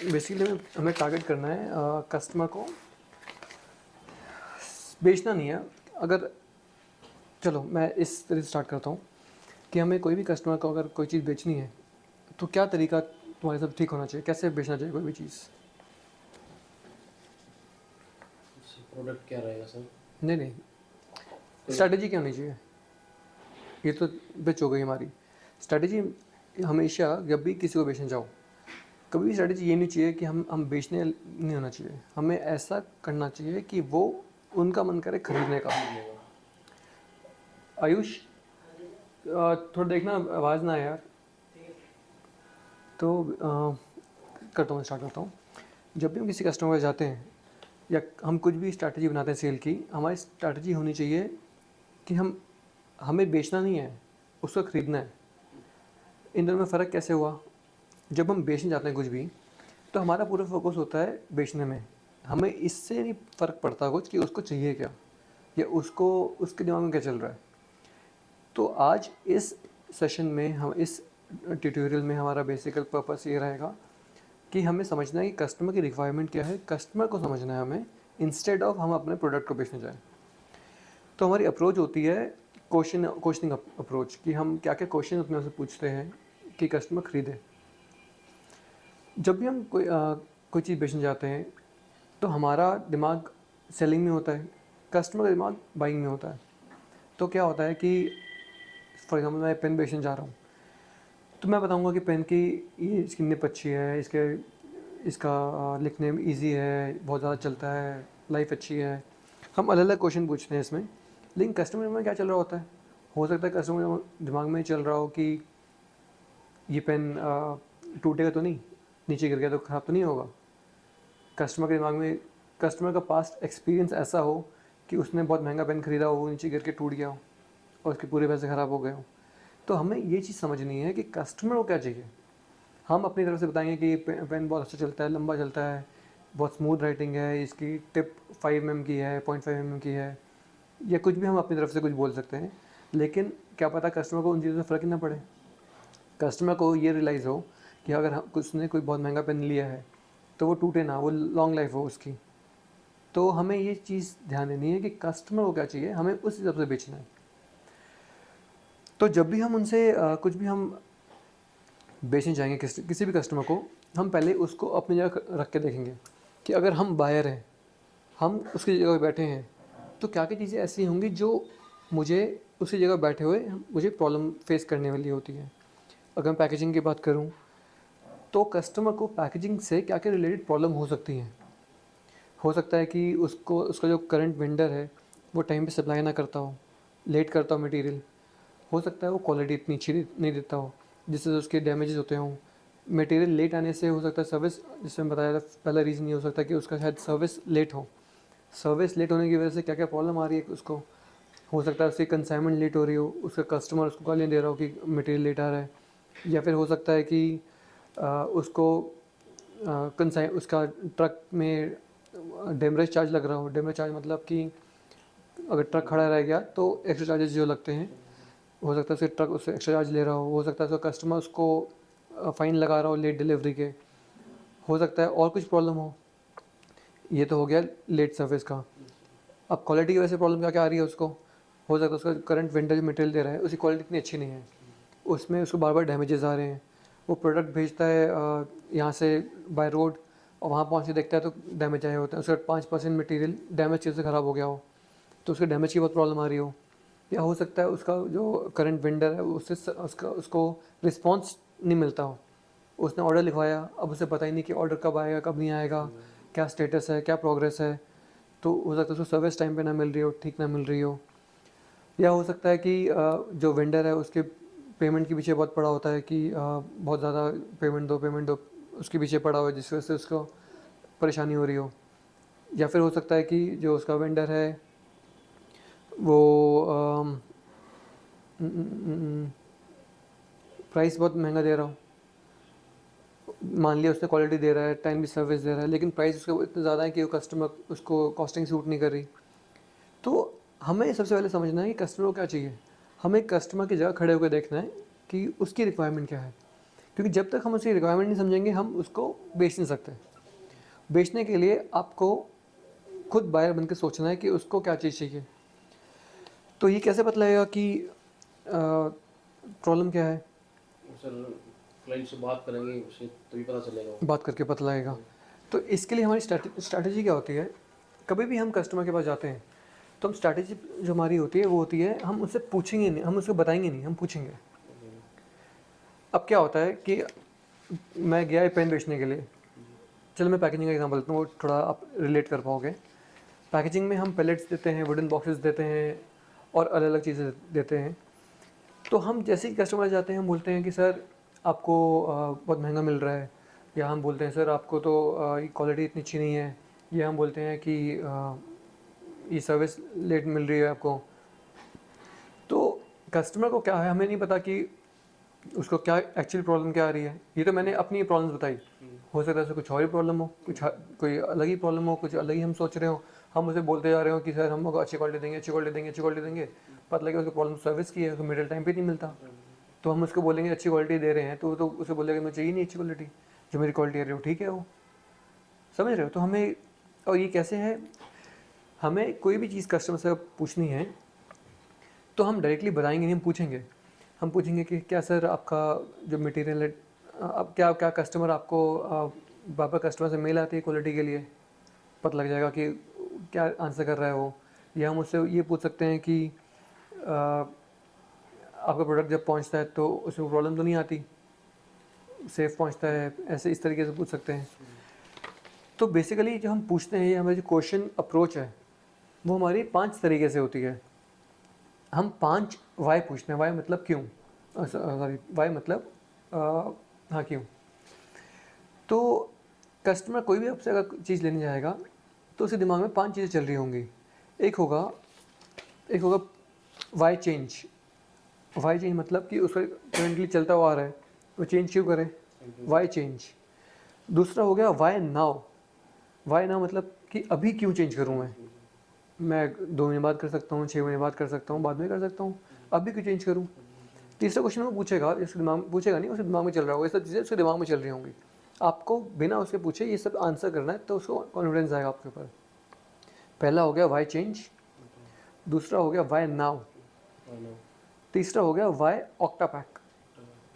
Basically हमें target करना है कस्टमर को, बेचना नहीं है। अगर चलो मैं इस तरह से स्टार्ट करता हूँ कि हमें कोई भी कस्टमर को अगर कोई चीज़ बेचनी है तो क्या तरीका तुम्हारे साथ ठीक होना चाहिए, कैसे बेचना चाहिए कोई भी चीज़? प्रोडक्ट क्या रहेगा सर? नहीं नहीं, स्ट्रैटेजी क्या होनी चाहिए? ये तो बेच हो गई हमारी स्ट्रैटेजी। हमेशा जब भी किसी को बेचने जाओ, कभी भी स्ट्रैटेजी ये नहीं चाहिए कि हम बेचने नहीं होना चाहिए। हमें ऐसा करना चाहिए कि वो उनका मन करे खरीदने का। आयुष, थोड़ा देखना आवाज़ ना आए यार। तो करता हूँ, स्टार्ट करता हूँ। जब भी हम किसी कस्टमर के जाते हैं या हम कुछ भी स्ट्रैटेजी बनाते हैं सेल की, हमारी स्ट्रैटेजी होनी चाहिए कि हमें बेचना नहीं है, उसको खरीदना है। इन दोनों में फ़र्क कैसे हुआ? जब हम बेचने जाते हैं कुछ भी, तो हमारा पूरा फोकस होता है बेचने में। हमें इससे नहीं फ़र्क पड़ता कुछ कि उसको चाहिए क्या या उसको उसके दिमाग में क्या चल रहा है। तो आज इस सेशन में, हम इस ट्यूटोरियल में, हमारा बेसिकल पर्पस ये रहेगा कि हमें समझना है कि कस्टमर की रिक्वायरमेंट क्या है, कस्टमर को समझना है हमें, इंस्टेड ऑफ हम अपने प्रोडक्ट को बेचने जाएं। तो हमारी अप्रोच होती है क्वेश्चनिंग अप्रोच, कि हम क्या क्या क्वेश्चन अपने से पूछते हैं कि कस्टमर खरीदे। जब भी हम कोई चीज़ बेचने जाते हैं तो हमारा दिमाग सेलिंग में होता है, कस्टमर का दिमाग बाइंग में होता है। तो क्या होता है कि फॉर एग्जांपल मैं पेन बेचने जा रहा हूँ, तो मैं बताऊंगा कि पेन की ये इसकी निप अच्छी है, इसका लिखने में ईजी है, बहुत ज़्यादा चलता है, लाइफ अच्छी है। हम अलग अलग क्वेश्चन पूछते हैं इसमें। लेकिन कस्टमर में क्या चल रहा होता है? हो सकता है कस्टमर दिमाग में चल रहा हो कि ये पेन टूटेगा तो नहीं, नीचे गिर गया तो ख़राब तो नहीं होगा। कस्टमर के दिमाग में, कस्टमर का पास्ट एक्सपीरियंस ऐसा हो कि उसने बहुत महंगा पेन ख़रीदा हो, वो नीचे गिर के टूट गया हो और उसके पूरे पैसे ख़राब हो गए हो। तो हमें ये चीज़ समझनी है कि कस्टमर को क्या चाहिए। हम अपनी तरफ से बताएंगे कि ये पेन बहुत अच्छा चलता है, लंबा चलता है, बहुत स्मूथ राइटिंग है, इसकी टिप 5 mm की है, 0.5 mm की है, या कुछ भी हम अपनी तरफ से कुछ बोल सकते हैं। लेकिन क्या पता कस्टमर को उन चीज़ों से फ़र्क ही ना पड़े। कस्टमर को ये रियलाइज़ हो कि अगर उसने कोई बहुत महंगा पेन लिया है तो वो टूटे ना, वो लॉन्ग लाइफ हो उसकी। तो हमें ये चीज़ ध्यान देनी है कि कस्टमर को क्या चाहिए, हमें उस हिसाब से बेचना है। तो जब भी हम उनसे कुछ भी हम बेचने जाएंगे किसी भी कस्टमर को, हम पहले उसको अपनी जगह रख के देखेंगे कि अगर हम बायर हैं, हम उसकी जगह बैठे हैं, तो क्या क्या चीज़ें ऐसी होंगी जो मुझे उसी जगह बैठे हुए मुझे प्रॉब्लम फेस करने वाली होती है। अगर मैं पैकेजिंग की बात करूं, तो कस्टमर को पैकेजिंग से क्या क्या रिलेटेड प्रॉब्लम हो सकती हैं। हो सकता है कि उसका जो करंट वेंडर है वो टाइम पे सप्लाई ना करता हो, लेट करता हो मटेरियल। हो सकता है वो क्वालिटी इतनी अच्छी नहीं देता हो जिससे उसके डैमेजेस होते हों। मटेरियल लेट आने से हो सकता है सर्विस, जिससे मैं बताया था पहला रीज़न ये हो सकता है कि उसका शायद सर्विस लेट हो। सर्विस लेट होने की वजह से क्या क्या प्रॉब्लम आ रही है उसको। हो सकता है उसकी कंसाइनमेंट लेट हो रही हो, उसका कस्टमर उसको गालियाँ दे रहा हो कि मटेरियल लेट आ रहा है। या फिर हो सकता है कि उसको कंसाइन उसका ट्रक में डेमरेज चार्ज लग रहा हो। डेमरेज चार्ज मतलब कि अगर ट्रक खड़ा रह गया तो एक्स्ट्रा चार्जेस जो लगते हैं, हो सकता है उसके ट्रक उससे एक्स्ट्रा चार्ज ले रहा हो सकता है उसका कस्टमर उसको फ़ाइन लगा रहा हो लेट डिलीवरी के। हो सकता है और कुछ प्रॉब्लम हो। ये तो हो गया लेट सर्विस का। अब क्वालिटी की वजह से प्रॉब्लम क्या क्या आ रही है उसको। हो सकता है उसका करंट वेंडर जो मटेरियल दे रहा है उसकी क्वालिटी इतनी अच्छी नहीं है, उसमें उसको बार बार डैमेजेस आ रहे हैं। वो प्रोडक्ट भेजता है यहाँ से बाय रोड, और वहाँ पहुँच के देखता है तो डैमेज आए होते हैं, उसका 5% मटेरियल डैमेज चीज़ से ख़राब हो गया हो, तो उसके डैमेज की बहुत प्रॉब्लम आ रही हो। या हो सकता है उसका जो करंट वेंडर है उससे उसको रिस्पॉन्स नहीं मिलता हो। उसने ऑर्डर लिखवाया, अब उसे पता ही नहीं कि ऑर्डर कब आएगा कब नहीं आएगा, क्या स्टेटस है, क्या प्रोग्रेस है। तो हो सकता है उसको सर्विस टाइम पे ना मिल रही हो, ठीक ना मिल रही हो। या हो सकता है कि जो वेंडर है उसके पेमेंट के पीछे बहुत पड़ा होता है कि बहुत ज़्यादा पेमेंट दो, उसके पीछे पड़ा हुआ है जिस वजह से उसको परेशानी हो रही हो। या फिर हो सकता है कि जो उसका वेंडर है वो प्राइस बहुत महंगा दे रहा हो। मान लिया उसने क्वालिटी दे रहा है, टाइम भी सर्विस दे रहा है, लेकिन प्राइस उसका इतना ज़्यादा है कि वो कस्टमर उसको कॉस्टिंग सूट नहीं कर रही। तो हमें सबसे पहले समझना है कि कस्टमर को क्या चाहिए। हमें कस्टमर की जगह खड़े होकर देखना है कि उसकी रिक्वायरमेंट क्या है। क्योंकि जब तक हम उसकी रिक्वायरमेंट नहीं समझेंगे हम उसको बेच नहीं सकते। बेचने के लिए आपको खुद बायर बन के सोचना है कि उसको क्या चीज़ चाहिए। तो ये कैसे पता लगेगा कि प्रॉब्लम क्या है? सर क्लाइंट से बात करेंगे उसे तभी पता चलेगा वो। बात करके पता लगेगा। तो इसके लिए हमारी स्ट्रैटेजी क्या होती है? कभी भी हम कस्टमर के पास जाते हैं तो हम स्ट्रैटेजी जो हमारी होती है वो होती है, हम उससे पूछेंगे नहीं, हम उसको बताएंगे नहीं, हम पूछेंगे। अब क्या होता है कि मैं गया है पेन बेचने के लिए, चलो मैं पैकेजिंग का एग्जांपल देता हूँ, वो थोड़ा आप रिलेट कर पाओगे। पैकेजिंग में हम पैलेट्स देते हैं, वुडन बॉक्सेस देते हैं और अलग अलग चीज़ें देते हैं। तो हम जैसे ही कस्टमर जाते हैं हम बोलते हैं कि सर आपको बहुत महंगा मिल रहा है, या हम बोलते हैं सर आपको तो ये क्वालिटी इतनी अच्छी नहीं है, या हम बोलते हैं कि ये सर्विस लेट मिल रही है आपको। तो कस्टमर को क्या है, हमें नहीं पता कि उसको क्या एक्चुअली प्रॉब्लम क्या आ रही है। ये तो मैंने अपनी प्रॉब्लम्स बताई, हो सकता है उसे कुछ और ही प्रॉब्लम हो, कोई अलग ही प्रॉब्लम हो, कुछ अलग ही हम सोच रहे हो। हम उसे बोलते जा रहे हो कि सर हम लोग अच्छी क्वालिटी देंगे, अच्छी क्वालिटी देंगे, अच्छी क्वालिटी देंगे। पता लगे उसको प्रॉब्लम सर्विस की है, उसको मिडिल टाइम पे नहीं मिलता। तो हम उसको बोलेंगे अच्छी क्वालिटी दे रहे हैं, तो उसे बोलेगा मुझे चाहिए नहीं अच्छी क्वालिटी, जो मेरी क्वालिटी आ रही है वो ठीक है, वो समझ रहे हो। तो हमें, और ये कैसे है, हमें कोई भी चीज़ कस्टमर से पूछनी है तो हम डायरेक्टली बताएंगे नहीं, हम पूछेंगे। हम पूछेंगे कि क्या सर आपका जो मटेरियल है, अब क्या क्या कस्टमर आपको बार बार कस्टमर से मेल आती है क्वालिटी के लिए, पता लग जाएगा कि क्या आंसर कर रहा है वो। या हम उससे ये पूछ सकते हैं कि आपका प्रोडक्ट जब पहुंचता है तो उसमें प्रॉब्लम तो नहीं आती, सेफ़ पहुंचता है, ऐसे इस तरीके से पूछ सकते हैं। तो बेसिकली जो हम पूछते हैं, ये हमारी जो क्वेश्चन अप्रोच है वो हमारी 5 तरीके से होती है। हम 5 वाई पूछते हैं। वाई मतलब क्यों, सॉरी वाई मतलब हाँ क्यों। तो कस्टमर कोई भी आपसे अगर चीज़ लेने जाएगा तो उसके दिमाग में 5 चीज़ें चल रही होंगी। एक होगा वाई चेंज। वाई चेंज मतलब कि उसका करेंटली चलता हुआ आ रहा है, वो चेंज क्यों करें, वाई चेंज। दूसरा हो गया वाई नाउ। वाई नाउ मतलब कि अभी क्यों चेंज करूँ मैं 2 महीने बाद कर सकता हूँ, 6 महीने बाद कर सकता हूँ, बाद में कर सकता हूँ, अभी क्यों चेंज करूँ। तीसरा क्वेश्चन वो पूछेगा, इसके दिमाग पूछेगा नहीं, उसके दिमाग में चल रहा होगा, ये सब चीज़ें उसके दिमाग में चल रही होंगी। आपको बिना उसके पूछे ये सब आंसर करना है, तो उसको कॉन्फिडेंस आएगा आपके ऊपर। पहला हो गया वाई चेंज, दूसरा हो गया वाई नाउ, तीसरा हो गया वाई ऑक्टापैक,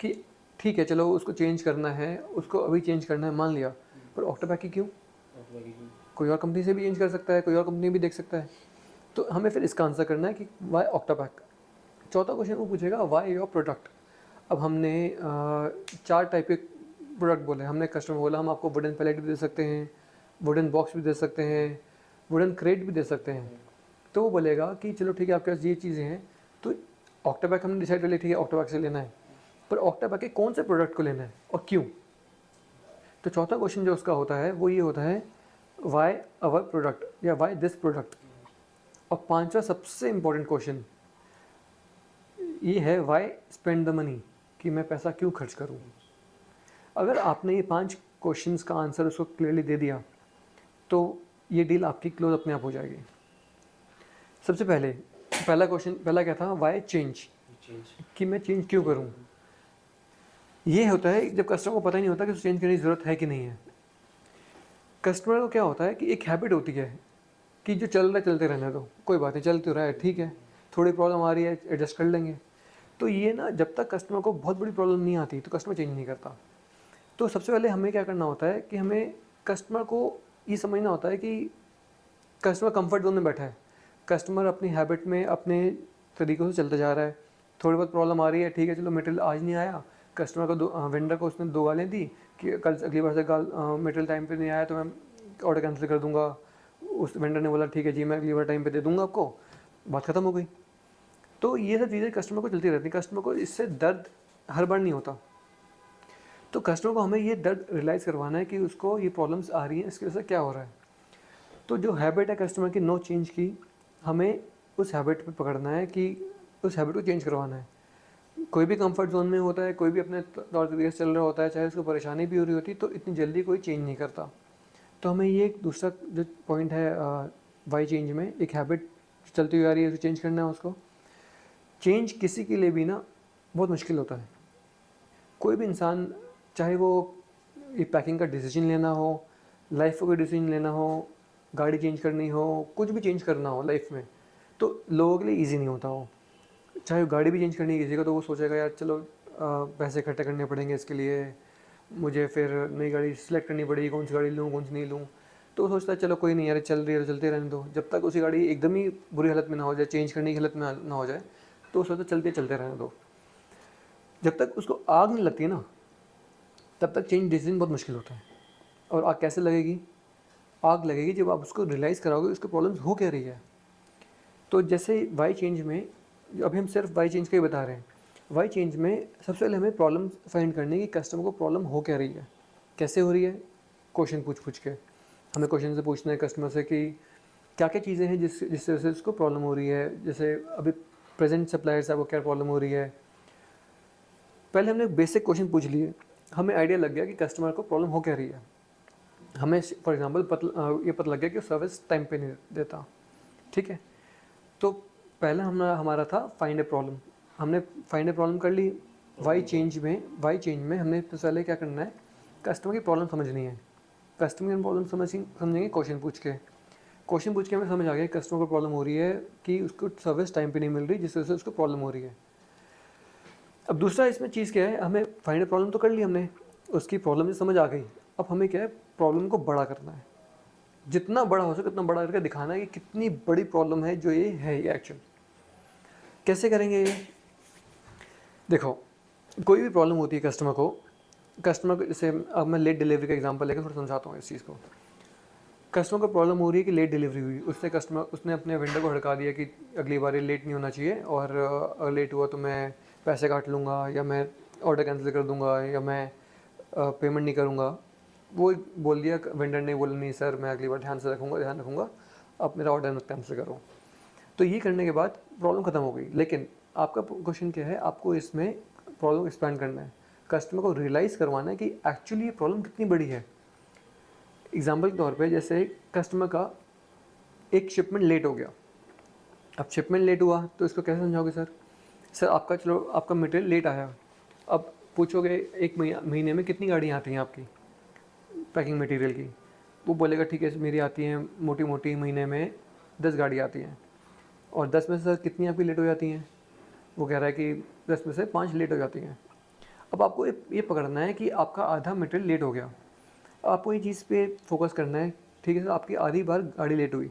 कि ठीक है चलो उसको चेंज करना है, उसको अभी चेंज करना है मान लिया, पर ऑक्टापैक ही क्यों, कोई और कंपनी से भी चेंज कर सकता है, कोई और कंपनी भी देख सकता है। तो हमें फिर इसका आंसर करना है कि वाई ऑक्टापैक। चौथा क्वेश्चन वो पूछेगा वाई योर प्रोडक्ट। अब हमने 4 टाइप के प्रोडक्ट बोले, हमने कस्टमर बोला हम आपको वुडन पैलेट भी दे सकते हैं, वुडन बॉक्स भी दे सकते हैं, वुडन क्रेट भी दे सकते हैं। तो वो बोलेगा कि चलो ठीक है आपके पास ये चीज़ें हैं, तो ऑक्टापैक हमने डिसाइड कर लिया, ठीक है ऑक्टापैक से लेना है, पर ऑक्टापैक के कौन से प्रोडक्ट को लेना है और क्यों। तो चौथा क्वेश्चन जो उसका होता है वो ये होता है वाई अवर प्रोडक्ट या वाई दिस प्रोडक्ट। और पांचवा सबसे इम्पोर्टेंट क्वेश्चन ये है वाई स्पेंड द मनी, कि मैं पैसा क्यों खर्च करूं। अगर आपने ये 5 क्वेश्चंस का आंसर उसको क्लियरली दे दिया तो ये डील आपकी क्लोज अपने आप हो जाएगी। सबसे पहले पहला क्या था, वाई चेंज, कि मैं चेंज क्यों करूं। ये होता है जब कस्टमर को पता ही नहीं होता कि उसे चेंज करने की ज़रूरत है कि नहीं है। कस्टमर को क्या होता है कि एक हैबिट होती है कि जो चल रहा है चलते रहने दो, कोई बात नहीं चल तो रहा है, ठीक है, थोड़ी प्रॉब्लम आ रही है एडजस्ट कर लेंगे। तो ये ना, जब तक कस्टमर को बहुत बड़ी प्रॉब्लम नहीं आती तो कस्टमर चेंज नहीं करता। तो सबसे पहले हमें क्या करना होता है कि हमें कस्टमर को ये समझना होता है कि कस्टमर कंफर्ट जोन में बैठा है, कस्टमर अपनी हैबिट में अपने तरीक़ों से चलता जा रहा है। थोड़ी बहुत प्रॉब्लम आ रही है, ठीक है चलो मटेरियल आज नहीं आया, कस्टमर को वेंडर को उसने 2 गालें दी कि कल अगली बार से मटेरियल टाइम पे नहीं आया तो मैं ऑर्डर कैंसिल कर दूंगा। उस वेंडर ने बोला ठीक है जी मैं अगली बार टाइम पे दे दूंगा आपको, बात ख़त्म हो गई। तो ये सब चीज़ें कस्टमर को चलती रहती हैं, कस्टमर को इससे दर्द हर बार नहीं होता। तो कस्टमर को हमें ये दर्द रियलाइज़ करवाना है कि उसको ये प्रॉब्लम्स आ रही हैं, इसकी वजह से क्या हो रहा है। तो जो हैबिट है कस्टमर की नो चेंज की, हमें उस हैबिट पे पकड़ना है कि उस हैबिट को चेंज करवाना है। कोई भी कंफर्ट जोन में होता है, कोई भी अपने तौर तरीके से चल रहा होता है, चाहे उसको परेशानी भी हो रही होती तो इतनी जल्दी कोई चेंज नहीं करता। तो हमें ये एक दूसरा जो पॉइंट है वाई चेंज में, एक हैबिट चलती हुई आ रही है उसे चेंज करना है उसको। चेंज किसी के लिए भी ना बहुत मुश्किल होता है। कोई भी इंसान चाहे वो ये पैकिंग का डिसीजन लेना हो, लाइफ का कोई डिसीजन लेना हो, गाड़ी चेंज करनी हो, कुछ भी चेंज करना हो लाइफ में, तो लोगों के लिए ईजी नहीं होता हो। चाहे वो गाड़ी भी चेंज करनी है किसी को, तो वो सोचेगा यार चलो पैसे इकट्ठे करने पड़ेंगे इसके लिए, मुझे फिर नई गाड़ी सेलेक्ट करनी पड़ेगी, कौन सी गाड़ी लूँ कौन सी नहीं लूँ। तो वो सोचता है चलो कोई नहीं यार, चल रही है तो चलते रहने दो, जब तक उसी गाड़ी एकदम ही बुरी हालत में ना हो जाए, चेंज करने की हालत में ना हो जाए, तो वो सोचता चलते रहने दो। जब तक उसको आग नहीं लगती है ना, तब तक चेंज डिसीजन बहुत मुश्किल होता है। और आग कैसे लगेगी? आग लगेगी जब आप उसको रियलाइज़ कराओगे उसको प्रॉब्लम्स हो क्या रही है। तो जैसे वाई चेंज में, अभी हम सिर्फ वाई चेंज का ही बता रहे हैं, वाई चेंज में सबसे पहले हमें प्रॉब्लम फाइंड करने की, कस्टमर को प्रॉब्लम हो क्या रही है, कैसे हो रही है। क्वेश्चन पूछ के हमें क्वेश्चन से पूछना है कस्टमर से कि क्या क्या चीज़ें हैं जिससे वजह से उसको प्रॉब्लम हो रही है। जैसे अभी प्रेजेंट सप्लायर से आपको क्या प्रॉब्लम हो रही है। पहले हमने बेसिक क्वेश्चन पूछ लिए, हमें आइडिया लग गया कि कस्टमर को प्रॉब्लम हो क्या रही है। हमें फॉर एग्जांपल ये पता लग गया कि सर्विस टाइम पे नहीं देता, ठीक है। तो पहला हमारा था फाइंड ए प्रॉब्लम, हमने फाइंड ए प्रॉब्लम कर ली। वाई चेंज में हमने तो पहले क्या करना है, कस्टमर की प्रॉब्लम समझनी है। कस्टमर की प्रॉब्लम समझेंगे क्वेश्चन पूछ के हमें समझ आ गया कस्टमर को प्रॉब्लम हो रही है कि उसको सर्विस टाइम पे नहीं मिल रही, जिस वजह से उसको प्रॉब्लम हो रही है। अब दूसरा इसमें चीज़ क्या है, हमें फाइंड ए प्रॉब्लम तो कर ली हमने, उसकी प्रॉब्लम समझ आ गई। अब हमें क्या है, प्रॉब्लम को बड़ा करना है, जितना बड़ा हो सके उतना बड़ा करके दिखाना है कि कितनी बड़ी प्रॉब्लम है जो ये है। ये एक्चुअल कैसे करेंगे ये? देखो, कोई भी प्रॉब्लम होती है कस्टमर को जैसे अब मैं लेट डिलीवरी का एग्जांपल लेकर थोड़ा समझाता हूँ इस चीज़ को। कस्टमर को प्रॉब्लम हो रही है कि लेट डिलीवरी हुई, उसने अपने वेंडर को हड़का दिया कि अगली बार ये लेट नहीं होना चाहिए, और अगर लेट हुआ तो मैं पैसे काट लूँगा, या मैं ऑर्डर कैंसिल कर दूँगा, या मैं पेमेंट नहीं करूँगा। वो बोल दिया, वेंडर ने बोला नहीं सर मैं अगली बार ध्यान रखूँगा, अब मेरा ऑर्डर मत कैंसिल करो। तो ये करने के बाद प्रॉब्लम ख़त्म हो गई। लेकिन आपका क्वेश्चन क्या है, आपको इसमें प्रॉब्लम एक्सप्लेन करना है, कस्टमर को रियलाइज़ करवाना है कि एक्चुअली ये प्रॉब्लम कितनी बड़ी है। एग्जाम्पल के तौर पे जैसे कस्टमर का एक शिपमेंट लेट हो गया। अब शिपमेंट लेट हुआ तो इसको कैसे समझाओगे? सर आपका मटेरियल लेट आया। अब पूछोगे एक महीने में कितनी गाड़ियाँ आती हैं आपकी पैकिंग मटेरियल की? वो बोलेगा ठीक है मेरी आती हैं मोटी मोटी महीने में 10 गाड़ी आती हैं। और 10 में से सर कितनी आपकी लेट हो जाती हैं? वो कह रहा है कि 10 में से 5 लेट हो जाती हैं। अब आपको ये पकड़ना है कि आपका आधा मटेरियल लेट हो गया। आपको ये चीज़ पे फोकस करना है, ठीक है सर आपकी आधी बार गाड़ी लेट हुई,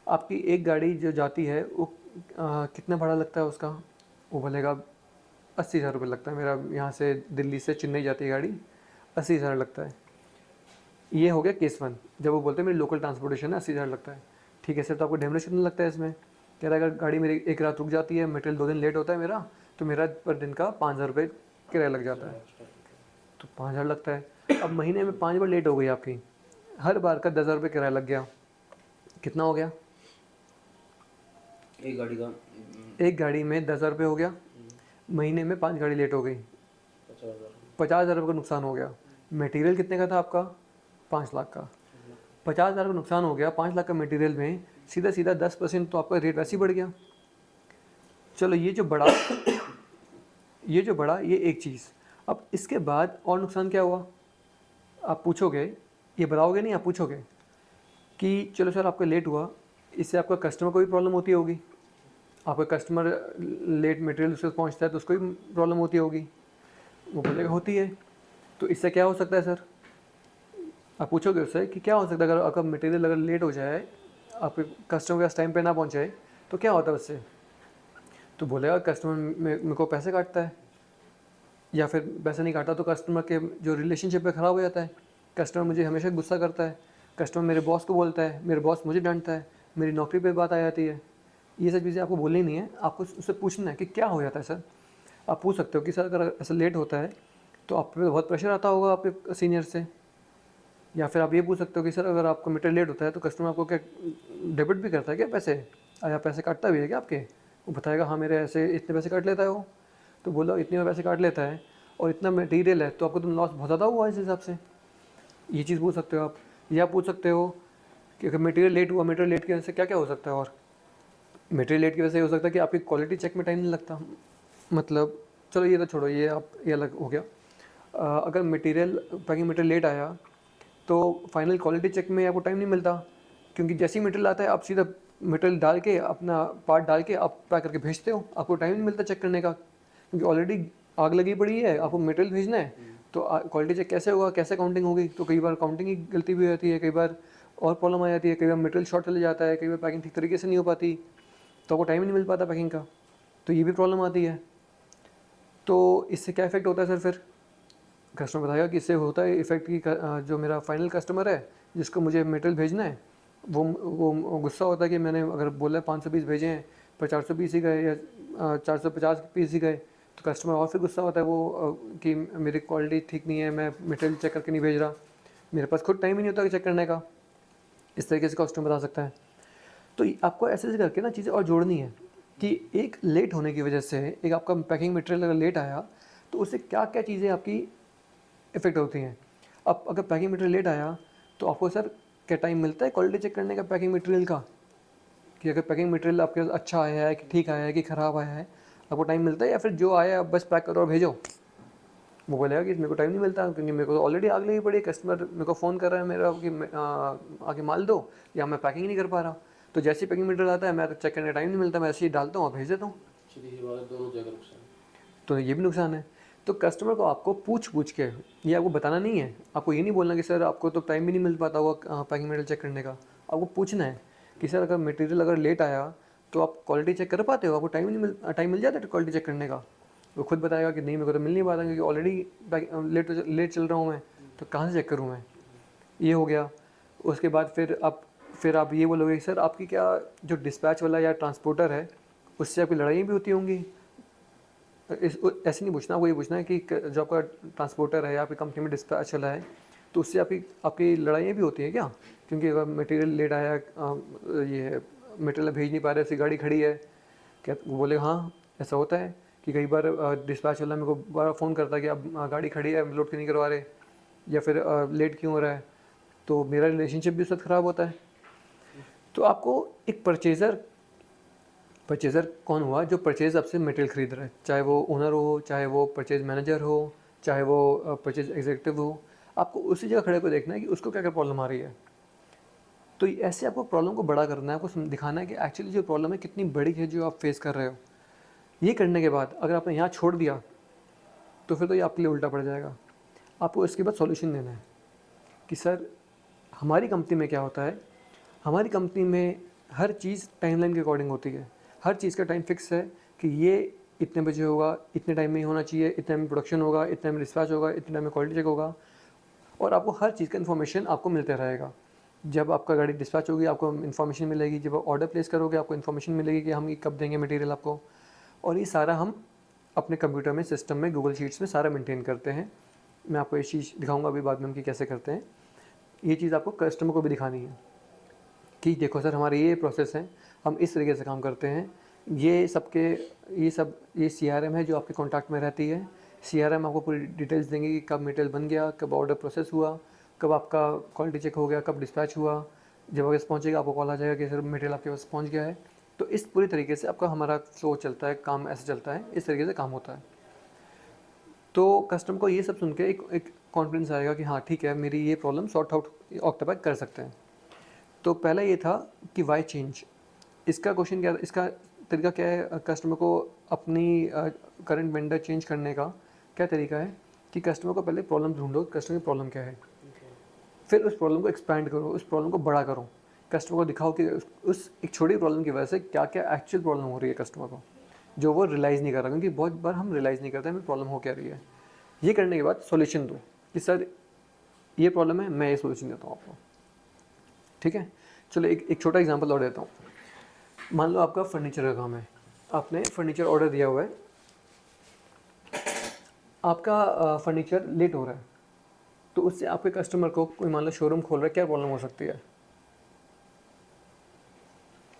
आपकी एक गाड़ी जो जाती है वो कितना भाड़ा लगता है उसका? वो बोलेगा 80,000 रुपये लगता है मेरा, यहाँ से दिल्ली से चेन्नई जाती है गाड़ी, 80,000 लगता है। ये हो गया केस 1, जब वो बोलते हैं मेरी लोकल ट्रांसपोर्टेशन है 80,000 लगता है। ठीक है सर तो आपको डैमेज कितना लगता है इसमें? कह रहा है अगर गाड़ी मेरी एक रात रुक जाती है, मटेरियल 2 दिन लेट होता है मेरा, तो मेरा पर दिन का 5,000 रुपये किराया लग जाता है। तो 5,000 लगता है। अब महीने में 5 बार लेट हो गई आपकी, हर बार का 10,000 रुपये किराया लग गया, कितना हो गया? एक गाड़ी में 10,000 रुपये हो गया, महीने में 5 गाड़ी लेट हो गई, 50,000 रुपये का नुकसान हो गया। मटेरियल कितने का था आपका? 5 लाख का। 50,000 का नुकसान हो गया 5 लाख का मटेरियल में, सीधा सीधा 10% तो आपका रेट वैसे ही बढ़ गया। चलो ये जो बढ़ा ये एक चीज़। अब इसके बाद और नुकसान क्या हुआ आप पूछोगे, ये बताओगे नहीं, आप पूछोगे कि चलो सर आपका लेट हुआ, इससे आपका कस्टमर को भी प्रॉब्लम होती होगी, आपका कस्टमर लेट मटेरियल उसके पास पहुँचता है तो उसको भी प्रॉब्लम होती होगी। वो बोलेगा होती है। तो इससे क्या हो सकता है सर? आप पूछोगे उससे कि क्या हो सकता है अगर आपका मटेरियल अगर लेट हो जाए, आपके कस्टमर के पास टाइम पे ना पहुँचाए तो क्या होता है उससे? तो बोलेगा कस्टमर मेरे को पैसे काटता है, या फिर पैसे नहीं काटता तो कस्टमर के जो रिलेशनशिप है ख़राब हो जाता है, कस्टमर मुझे हमेशा गुस्सा करता है, कस्टमर मेरे बॉस को बोलता है, मेरे बॉस मुझे डांटता है, मेरी नौकरी पे बात आ जाती है। ये सब चीज़ें आपको बोलनी नहीं है, आपको उससे पूछना है कि क्या हो जाता है सर। आप पूछ सकते हो कि सर अगर ऐसा लेट होता है तो आप पे बहुत प्रेशर आता होगा आपके सीनियर से, या फिर आप ये पूछ सकते हो कि सर अगर आपका मटेरियल लेट होता है तो कस्टमर आपको क्या डेबिट भी करता है क्या पैसे, या पैसे काटता भी है क्या आपके? वो बताएगा हाँ मेरे ऐसे इतने पैसे काट लेता है वो। तो बोला इतने पैसे काट लेता है और इतना मटेरियल है तो आपको तो लॉस बहुत ज़्यादा हुआ इस हिसाब से। ये चीज़ पूछ सकते हो आप। या पूछ सकते हो कि अगर मटेरियल लेट हुआ, मटेरियल लेट की वजह से क्या क्या हो सकता है? और मटेरियल लेट की वजह से हो सकता है कि आपकी क्वालिटी चेक में टाइम नहीं लगता। मतलब चलो ये तो छोड़ो, ये अलग हो गया। अगर मटेरियल पैकिंग मटेरियल लेट आया तो फाइनल क्वालिटी चेक में आपको टाइम नहीं मिलता, क्योंकि जैसे ही मटेरियल आता है आप सीधा मटेरियल डाल के अपना पार्ट डाल के आप पैक करके भेजते हो, आपको टाइम नहीं मिलता चेक करने का, क्योंकि ऑलरेडी आग लगी पड़ी है, आपको मटेरियल भेजना है। तो क्वालिटी चेक कैसे होगा, कैसे काउंटिंग होगी? तो कई बार काउंटिंग की गलती भी हो जाती है, कई बार और प्रॉब्लम आ जाती है, कई बार मटेरियल शॉर्ट चले जाता है, कई बार पैकिंग ठीक तरीके से नहीं हो पाती, तो आपको टाइम ही नहीं मिल पाता पैकिंग का, तो ये भी प्रॉब्लम आती है। तो इससे क्या इफेक्ट होता है सर? फिर कस्टमर बताएगा कि इससे होता है इफेक्ट की जो मेरा फाइनल कस्टमर है जिसको मुझे मटेरियल भेजना है, वो गुस्सा होता है कि मैंने अगर बोला 500 पीस भेजे हैं पर 400 पीस ही गए या 450 पीस ही गए, तो कस्टमर और फिर गुस्सा होता है वो कि मेरी क्वालिटी ठीक नहीं है, मैं मटेरियल चेक करके नहीं भेज रहा, मेरे पास खुद टाइम ही नहीं होता चेक करने का। इस तरीके से कस्टमर बता सकता है। तो आपको ऐसे ऐसे करके ना चीज़ें और जोड़नी है कि एक लेट होने की वजह से, एक आपका पैकिंग मटेरियल अगर लेट आया तो उससे क्या क्या चीज़ें आपकी इफ़ेक्ट होती हैं। अब अगर पैकिंग मटेरियल लेट आया तो आपको सर क्या टाइम मिलता है क्वालिटी चेक करने का पैकिंग मटेरियल का, कि अगर पैकिंग मटेरियल आपके पास अच्छा आया है कि ठीक आया है कि ख़राब आया है, आपको टाइम मिलता है? या फिर जो आया आप बस पैक करो और भेजो? वो बोलेगा कि मेरे को टाइम नहीं मिलता, क्योंकि मेरे को तो ऑलरेडी आग लगी पड़ी है, कस्टमर मेरे को फ़ोन कर रहा है मेरा कि आके माल दो, या मैं पैकिंग नहीं कर पा रहा। तो जैसे ही पैकिंग मटेरियल आता है मैं तो चेक करने का टाइम नहीं मिलता, मैं ऐसे ही डालता हूँ और भेज देता हूँ। सीधी सी बात है, दोनों जगह नुकसान। तो ये भी नुकसान है। तो कस्टमर को आपको पूछ पूछ के, ये आपको बताना नहीं है, आपको ये नहीं बोलना कि सर आपको तो टाइम भी नहीं मिल पाता होगा पैकिंग मटेरियल चेक करने का। आपको पूछना है कि सर अगर मटेरियल अगर लेट आया तो आप क्वालिटी चेक कर पाते हो, आपको टाइम मिल जाता है क्वालिटी चेक करने का? वो खुद बताएगा कि नहीं मेरे को तो मिल नहीं पाता, क्योंकि ऑलरेडी लेट चल रहा हूँ मैं, तो कहाँ से चेक करूँ मैं? ये हो गया। उसके बाद फिर आप ये बोलोगे सर आपकी क्या जो डिस्पैच वाला या ट्रांसपोर्टर है उससे आपकी लड़ाइयाँ भी होती होंगी? ऐसे नहीं पूछना, वो ये पूछना है कि जो आपका ट्रांसपोर्टर है या आपकी कंपनी में डिस्पैच चला है तो उससे आपकी आपकी लड़ाइयाँ भी होती हैं क्या? क्योंकि अगर मटेरियल लेट आया, ये मटेरियल भेज नहीं पा रहे, ऐसी गाड़ी खड़ी है, क्या वो बोले हाँ ऐसा होता है कि कई बार डिस्पैच वाला मेरे को बार फ़ोन करता है कि अब गाड़ी खड़ी है, लोड क्यों नहीं करवा रहे, या फिर लेट क्यों हो रहा है, तो मेरा रिलेशनशिप भी उससे ख़राब होता है। तो आपको एक परचेज़र कौन हुआ? जो परचेज़ आपसे मटेरियल खरीद रहा है, चाहे वो ओनर हो, चाहे वो परचेज़ मैनेजर हो, चाहे वो परचेज़ एग्जीक्यूटिव हो, आपको उसी जगह खड़े को देखना है कि उसको क्या क्या प्रॉब्लम आ रही है। तो ऐसे आपको प्रॉब्लम को बड़ा करना है, आपको दिखाना है कि एक्चुअली जो प्रॉब्लम है कितनी बड़ी है जो आप फेस कर रहे हो। ये करने के बाद अगर आपने यहाँ छोड़ दिया तो फिर तो ये आपके लिए उल्टा पड़ जाएगा। आपको इसके बाद सॉल्यूशन देना है कि सर हमारी कंपनी में क्या होता है, हमारी कंपनी में हर चीज़ टाइमलाइन के अकॉर्डिंग होती है, हर चीज़ का टाइम फिक्स है कि ये इतने बजे होगा, इतने टाइम में ही होना चाहिए, इतने टाइम में प्रोडक्शन होगा, इतने टाइम में डिस्पैच होगा, इतने टाइम में क्वालिटी चेक होगा, और आपको हर चीज़ का इन्फॉर्मेशन आपको मिलते रहेगा। जब आपका गाड़ी डिस्पैच होगी आपको इन्फॉर्मेशन मिलेगी, जब आप ऑर्डर प्लेस करोगे आपको इन्फॉर्मेशन मिलेगी कि हम ये कब देंगे मटेरियल आपको, और ये सारा हम अपने कंप्यूटर में सिस्टम में गूगल शीट्स में सारा मेंटेन करते हैं। मैं आपको ये चीज़ दिखाऊंगा अभी बाद में हम कि कैसे करते हैं। ये चीज़ आपको कस्टमर को भी दिखानी है कि देखो सर हमारे ये प्रोसेस है, हम इस तरीके से काम करते हैं, ये CRM है जो आपके कॉन्टैक्ट में रहती है। CRM आपको पूरी डिटेल्स देंगे कि कब मटेरियल बन गया, कब ऑर्डर प्रोसेस हुआ, कब आपका क्वालिटी चेक हो गया, कब डिस्पैच हुआ, जब आपके पास पहुँचेगा आपको कॉल आ जाएगा कि सर मटेरियल आपके पास पहुँच गया है। तो इस पूरी तरीके से आपका हमारा फ्लो चलता है, काम ऐसे चलता है, इस तरीके से काम होता है। तो कस्टमर को ये सब सुन के एक कॉन्फिडेंस आएगा कि हाँ ठीक है मेरी ये प्रॉब्लम सॉर्ट आउट ऑक्टोपैक कर सकते हैं। तो पहला ये था कि वाई चेंज। इसका क्वेश्चन क्या, इसका तरीका क्या है कस्टमर को अपनी करंट वेंडर चेंज करने का? क्या तरीका है कि कस्टमर को पहले प्रॉब्लम ढूंढो, कस्टमर की प्रॉब्लम क्या है, फिर उस प्रॉब्लम को एक्सपैंड करो, उस प्रॉब्लम को बड़ा करो, कस्टमर को दिखाओ कि उस एक छोटी प्रॉब्लम की वजह से क्या क्या एक्चुअल प्रॉब्लम हो रही है कस्टमर को, जो वो रियलाइज़ नहीं कर रहा, क्योंकि बहुत बार हम रियलाइज़ नहीं करते हमें प्रॉब्लम हो क्या रही है। ये करने के बाद सॉल्यूशन दो कि सर ये प्रॉब्लम है, मैं ये सॉल्यूशन देता हूँ आपको। ठीक है, चलो एक छोटा एग्जांपल और देता हूँ। मान लो आपका फर्नीचर का काम है, आपने फर्नीचर ऑर्डर दिया हुआ है, आपका फर्नीचर लेट हो रहा है, तो उससे आपके कस्टमर को कोई मान लो शोरूम खोल रहा है, क्या प्रॉब्लम हो सकती है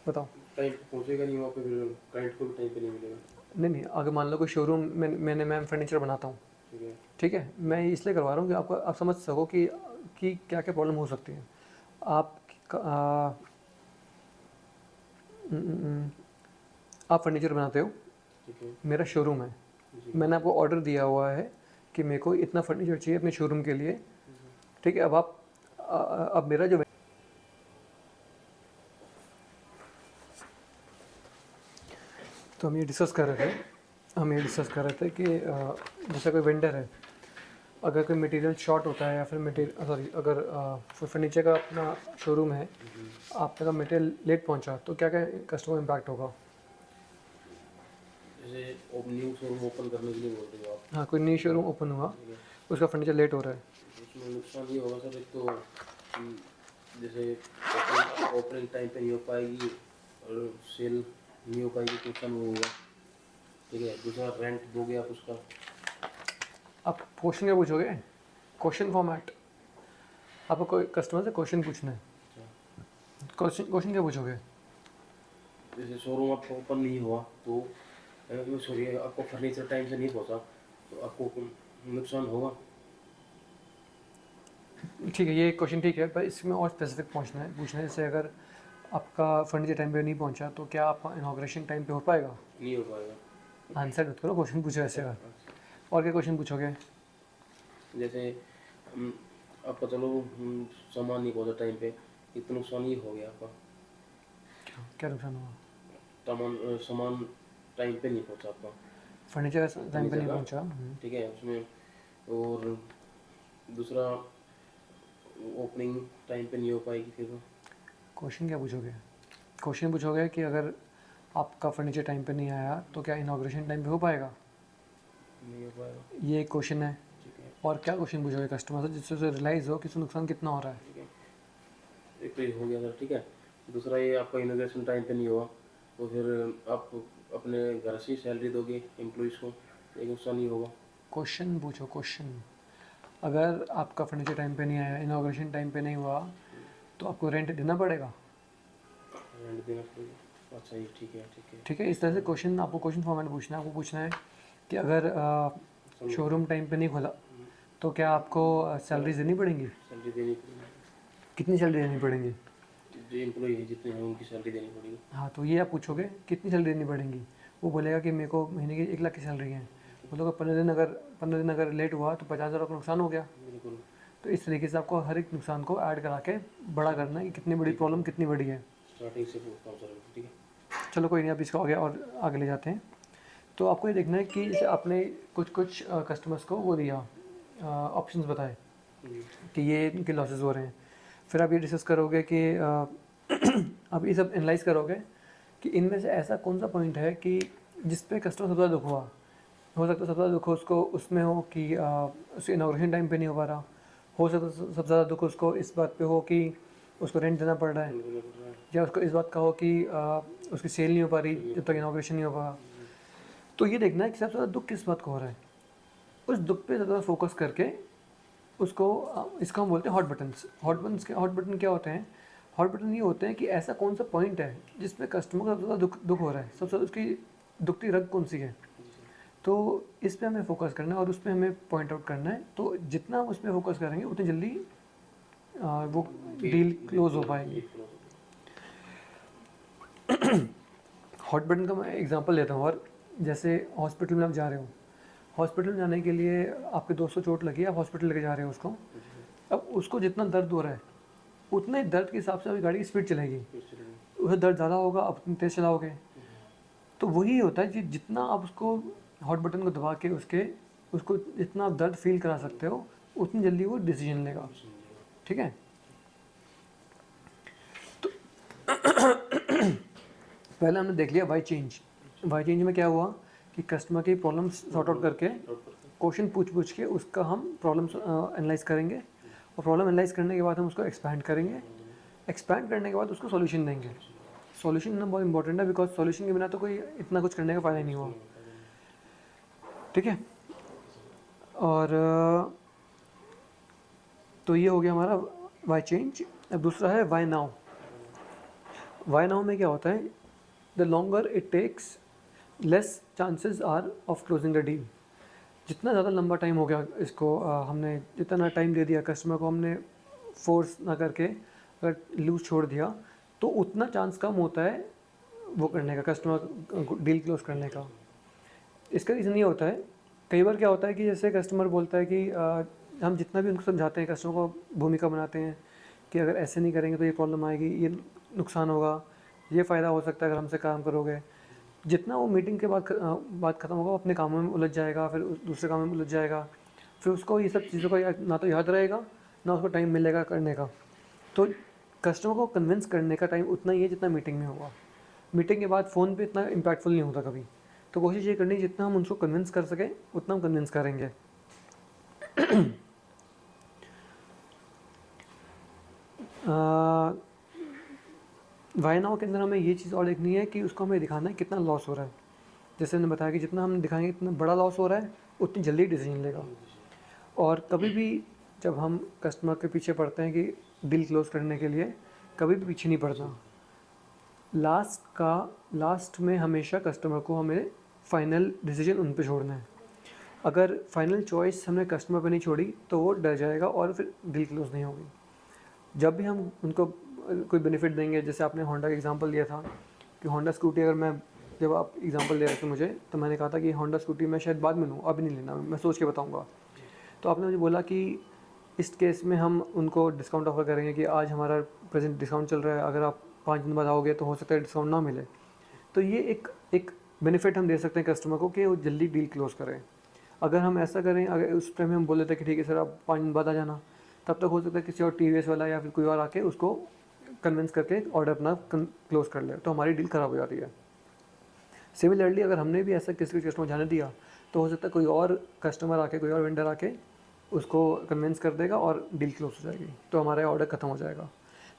बताओ? टाइम पे पहुंचेगा नहीं वहाँ पे, फिर क्लाइंट को भी टाइम पे नहीं मिलेगा। नहीं, अगर मान लो कोई शोरूम में मैं फर्नीचर बनाता हूँ, ठीक है। ठीक है, मैं इसलिए करवा रहा हूँ कि आप समझ सको कि क्या क्या प्रॉब्लम हो सकती है। आप आप फर्नीचर बनाते हो, ठीक है। मेरा शोरूम है, जी। मैंने आपको ऑर्डर दिया हुआ है कि मेरे को इतना फर्नीचर चाहिए अपने शोरूम के लिए, ठीक है। अब मेरा जो तो हम ये डिस्कस कर रहे थे कि जैसे कोई वेंडर है, अगर कोई मटेरियल शॉर्ट होता है या फिर अगर फर्नीचर का अपना शोरूम है, आपका मटेरियल लेट पहुंचा तो क्या क्या कस्टमर इम्पैक्ट होगा? जैसे न्यू शोरूम ओपन करने के लिए बोल रहे हो आप, हाँ, कोई न्यू शोरूम ओपन हुआ, ठीक है। उसका फर्नीचर लेट हो रहा है, उसमें नुकसान ये होगा सर, एक तो जैसे ओपनिंग टाइम पे नहीं हो पाएगी और सेल नहीं हो पाएगी तो नुकसान वो होगा, ठीक है। दूसरा रेंट दोगे आप उसका, आप क्वेश्चन क्या पूछोगे? क्वेश्चन फॉर्मेट, आपको कोई कस्टमर से क्वेश्चन पूछना है, क्वेश्चन क्या पूछोगे? जैसे शोरूम आपका ओपन नहीं हुआ तो सॉरी आपको फर्नीचर टाइम से नहीं पहुंचा तो आपको नुकसान होगा। ठीक है, ये क्वेश्चन ठीक है, पर इसमें और स्पेसिफिक पूछना है जैसे अगर आपका फर्नीचर टाइम पे नहीं पहुंचा तो क्या आपका इनॉग्रेशन टाइम पे हो पाएगा? नहीं हो पाएगा। आंसर मत करो, क्वेश्चन पूछो ऐसे का। और क्या क्वेश्चन पूछोगे? जैसे आपका चलो सामान नहीं पहुंचा टाइम पे, इतना नुकसान ही हो गया आपका। क्या नुकसान हुआ? सामान टाइम पे नहीं पहुंचा आपका, फर्नीचर टाइम पे नहीं का, पहुंचा। ठीक है उसमें। और दूसरा ओपनिंग टाइम पे नहीं हो पाएगी फिर वो। क्वेश्चन क्या पूछोगे? क्वेश्चन पूछोगे कि अगर आपका फर्नीचर टाइम पे नहीं आया तो क्या इनॉग्रेशन टाइम पे हो पाएगा? नहीं हो पाएगा, ये एक क्वेश्चन है। ठीक है। और क्या क्वेश्चन पूछोगे कस्टमर से जिससे उसे रियलाइज़ हो कि उसको नुकसान कितना हो रहा है? ठीक है, एक तो ये हो गया सर, ठीक है। दूसरा ये आपका इनोग्रेशन टाइम पे नहीं हुआ तो फिर आप अपने घर से ही सैलरी दोगे एम्प्लॉइज़ को, एक नुकसान ही होगा। क्वेश्चन पूछो, क्वेश्चन। अगर आपका फर्नीचर टाइम पे नहीं आया, इनॉग्रेशन टाइम पे नहीं हुआ, तो आपको रेंट देना पड़ेगा, रेंट देना पड़ेगा, अच्छा ये ठीक है, ठीक है। ठीक है। इस तरह से क्वेश्चन आपको क्वेश्चन फॉर्मेट पूछना है। आपको पूछना है कि अगर शोरूम टाइम पे नहीं खोला तो क्या आपको सैलरी देनी पड़ेंगी? सैलरी देनी पड़ेगी, कितनी सैलरी देनी पड़ेंगी? जो एम्प्लॉई है जितने हैं उनकी सैलरी देनी पड़ेगी। हाँ, तो ये आप पूछोगे कितनी सैलरी देनी पड़ेगी, वो बोलेगा कि मेरे को महीने की 1 लाख की सैलरी है। बोलोगे 15 दिन अगर लेट हुआ तो 50,000 का नुकसान हो गया। बिल्कुल। तो इस तरीके से आपको हर एक नुकसान को ऐड करा के बड़ा करना है कि कितनी बड़ी प्रॉब्लम कितनी बड़ी है। स्टार्टिंग से पूछता हूँ सर, ठीक है। चलो कोई नहीं, अब इसका आगे और आगे ले जाते हैं। तो आपको ये देखना है कि जैसे आपने कुछ कस्टमर्स को वो दिया, ऑप्शंस बताए कि ये इनके लॉसेस हो रहे हैं। फिर आप ये डिस्कस करोगे कि आप ये सब एनालाइज करोगे कि इनमें से ऐसा कौन सा पॉइंट है कि जिस पे कस्टमर सबसे ज़्यादा दुख हुआ। हो सकता है सबसे ज़्यादा दुख उसको उसमें हो कि उसके इनॉग्रेशन टाइम पे नहीं हो पा रहा। हो सकता है सबसे ज़्यादा दुख उसको इस बात पे हो कि उसको रेंट देना पड़ रहा है, या उसको इस बात का हो कि उसकी सेल नहीं हो पा रही जब तक इनॉग्रेशन नहीं हो पा। तो ये देखना है कि सबसे ज़्यादा दुख किस बात को हो रहा है, उस दुख पे ज़्यादा फोकस करके उसको इसको हम बोलते हैं हॉट बटन्स। हॉट बटन क्या होते हैं? हॉट बटन ये होते हैं कि ऐसा कौन सा पॉइंट है जिसमें कस्टमर का सबसे ज़्यादा दुख हो रहा है, सबसे ज़्यादा उसकी दुखती रग कौन सी है। तो इस पे हमें फोकस करना है और उस पर हमें पॉइंट आउट करना है। तो जितना हम उस पर फोकस करेंगे उतनी जल्दी वो डील क्लोज हो पाएगी। हॉट बटन का मैं एग्जांपल लेता हूँ। और जैसे हॉस्पिटल में आप जा रहे हो, हॉस्पिटल में जाने के लिए आपके दोस्त को चोट लगी, आप हॉस्पिटल लेके जा रहे हो उसको। अब उसको जितना दर्द हो रहा है उतने दर्द के हिसाब से अभी गाड़ी की स्पीड चलेगी। उसे दर्द ज़्यादा होगा, आप उतनी तेज़ चलाओगे। तो वही होता है कि जितना आप उसको हॉट बटन को दबा के उसको जितना आप दर्द फील करा सकते हो उतनी जल्दी वो डिसीजन लेगा, ठीक है। तो पहले हमने देख लिया वाई चेंज में क्या हुआ कि कस्टमर की प्रॉब्लम सॉर्ट आउट करके क्वेश्चन पूछ के उसका हम प्रॉब्लम एनालाइज करेंगे, और प्रॉब्लम एनालाइज करने के बाद हम उसको एक्सपैंड करेंगे। एक्सपैंड करने के बाद उसको सॉल्यूशन देंगे। सॉल्यूशन देना बहुत इंपॉर्टेंट है, बिकॉज सॉल्यूशन के बिना तो कोई इतना कुछ करने का फ़ायदा नहीं हुआ, ठीक है। और तो ये हो गया हमारा वाई चेंज। अब दूसरा है वाई नाउ। वाई नाउ में क्या होता है? The longer it takes less chances are of closing the deal. जितना ज़्यादा लंबा टाइम हो गया इसको, हमने जितना टाइम दे दिया कस्टमर को, हमने फोर्स ना करके अगर लूज छोड़ दिया तो उतना चांस कम होता है वो करने का, कस्टमर डील क्लोज करने का। इसका रीज़न ये होता है कई बार क्या होता है कि जैसे कस्टमर बोलता है कि हम जितना भी उनको समझाते हैं, कस्टमर को भूमिका बनाते हैं कि अगर ऐसे नहीं करेंगे तो ये प्रॉब्लम आएगी, ये नुकसान होगा, ये फ़ायदा हो सकता है अगर हमसे काम करोगे। जितना वो मीटिंग के बाद बात ख़त्म होगा, वो अपने कामों में उलझ जाएगा, फिर दूसरे कामों में उलझ जाएगा, फिर उसको ये सब चीज़ों का ना तो याद रहेगा, ना उसको टाइम मिलेगा करने का। तो कस्टमर को कन्विंस करने का टाइम उतना ही है जितना मीटिंग में होगा। मीटिंग के बाद फ़ोन पे इतना इम्पैक्टफुल नहीं होता कभी। तो कोशिश ये करनी, जितना हम उनको कन्विंस कर सकें उतना हम कन्विंस करेंगे। वाई नाउ के अंदर हमें ये चीज़ और देखनी है कि उसको हमें दिखाना है कितना लॉस हो रहा है। जैसे मैंने बताया कि जितना हम दिखाएंगे इतना बड़ा लॉस हो रहा है, उतनी जल्दी डिसीजन लेगा। और कभी भी जब हम कस्टमर के पीछे पड़ते हैं कि डील क्लोज करने के लिए, कभी भी पीछे नहीं पड़ना। लास्ट में हमेशा कस्टमर को हमें फाइनल डिसीजन उन पे छोड़ना है। अगर फाइनल चॉइस हमने कस्टमर पे नहीं छोड़ी तो वो डर जाएगा और फिर डील क्लोज नहीं होगी। जब भी हम उनको कोई बेनिफिट देंगे, जैसे आपने होंडा का एग्जांपल दिया था कि होंडा स्कूटी, अगर मैं जब आप एग्जांपल दे रहे थे मुझे, तो मैंने कहा था कि होंडा स्कूटी मैं शायद बाद में लूँ, अभी नहीं लेना, मैं सोच के बताऊँगा। तो आपने मुझे बोला कि इस केस में हम उनको डिस्काउंट ऑफर करेंगे कि आज हमारा प्रेजेंट डिस्काउंट चल रहा है, अगर आप 5 दिन बाद आओगे तो हो सकता है डिस्काउंट ना मिले। तो ये एक बेनिफिट हम दे सकते हैं कस्टमर को कि वो जल्दी डील क्लोज करें। अगर हम ऐसा करें, अगर उस टाइम हम बोल देते कि ठीक है सर आप 5 दिन बाद आ जाना, तब तक हो सकता है किसी और टीवीएस वाला या फिर कोई और आके उसको कन्विंस करके ऑर्डर अपना क्लोज कर ले, तो हमारी डील ख़राब हो जाती है। सिमिलरली अगर हमने भी ऐसा किसी कस्टमर जाने दिया, तो हो सकता है कोई और कस्टमर आके, कोई और वेंडर आके उसको कन्विंस कर देगा और डील क्लोज हो जाएगी, तो हमारा ऑर्डर ख़त्म हो जाएगा।